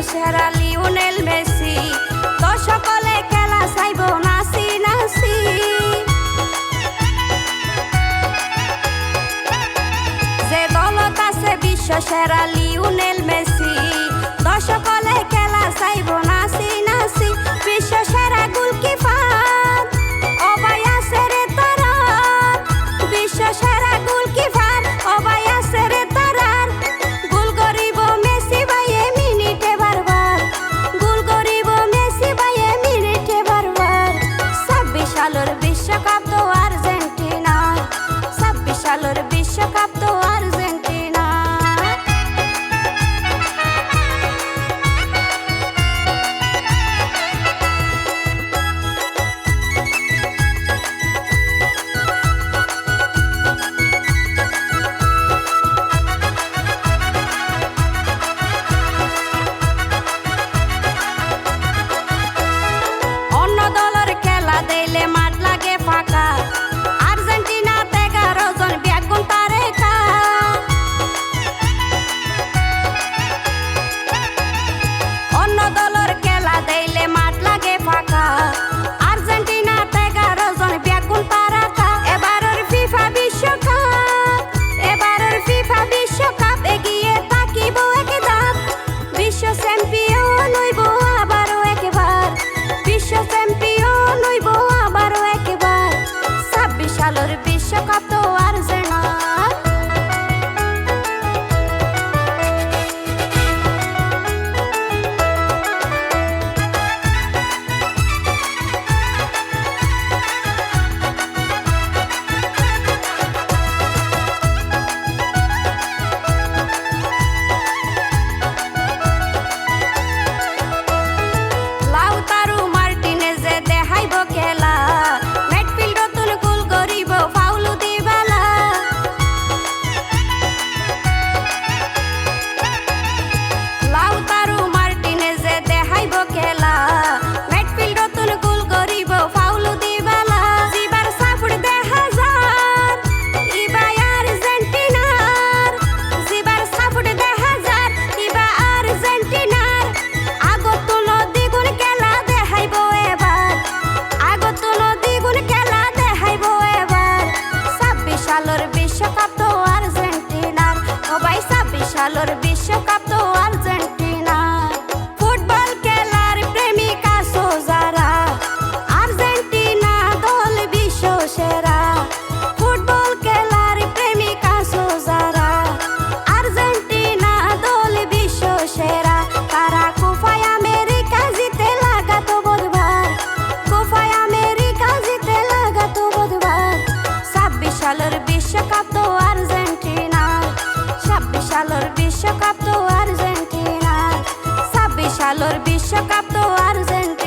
সেরা Lionel Messi, দর্শকলে খেলা চাইব নাচি নাচি। যে দলত আছে বিশ্ব সেরা লিওনেল মেসি, দর্শকলে খেলা চাইব নাচি নাচি। বিশ্ব সেরা গোলকিপার অবাই আছে রে তারার, বিশ্ব সেরা গোলকিপার অবাই আছে রে তারার। গোল করিব মেসি ভাইয়ে মিনিটে বারবার, গোল করিব মেসি ভাইয়ে মিনিটে বারবার। 26 সালের বিশ্বকাপ তো আর্জেন্টিনা, 26 সালের বিশ্বকাপ তো আর্জেন্টিনা। অন্য দলের খেলা দিলে মাঠ লাগে ফাঁকা, আর্জেন্টিনাতে 11 জন বেগুন তারকা। অন্য দলের খেলা দিলে মাঠ লাগে ফাঁকা, আর্জেন্টিনাতে 11 জন বেগুন তারকা। এবারের ফিফা বিশ্বকাপ, এবারের ফিফা বিশ্বকাপ এগিয়ে তাকিব এক ধাপ। বিশ্ব চ্যাম্পিয়ন হইব আবারও একবার, বিশ্ব চ্যাম্পিয়ন হইব আবারও একবার। 26 সালের বিশ্বকাপ তো আর্জেন্টিনা। লাউতারো মার্টিনেজে দেখাইব খেলা, মিডফিল্ডত গোল করিব ফাউল দিবালা। লাউতারো মার্টিনেজে দেখাইব খেলা, মিডফিল্ডত গোল করিব ফাউল দিবালা। জিবার সাফুড় দেখা যার ইবা আর্জেন্টিনার, জিবার সাফুড় দেখা যার ইবা আর্জেন্টিনার। আগত দ্বিগুণ খেলা দেখাইব এবার, আগত দ্বিগুণ খেলা দেখাইব এবার। 26 সালের বিশ্বকাপ তো আর্জেন্টিনার, ও ভাই 26 সালের বিশ্বকাপ তো আর্জেন্টিনার। ফুটবল খেলার প্রেমিকা সোজারা, আর্জেন্টিনা দল বিশ্ব সেরা। ফুটবল খেলার প্রেমিকা সোজারা, আর্জেন্টিনা দল বিশ্ব সেরা। তারা কোপায় আমেরিকা জিতে লাগাতো বুধবার, কোপায় আমেরিকা জিতে লাগাতো বুধবার। 26 সালের বিশ্বকাপ তো আর্জেন্টিনার, 26 সালের বিশ্বকাপ তো আর্জেন্টিনার, 26 সালের বিশ্বকাপ তো আর্জেন্টিনা।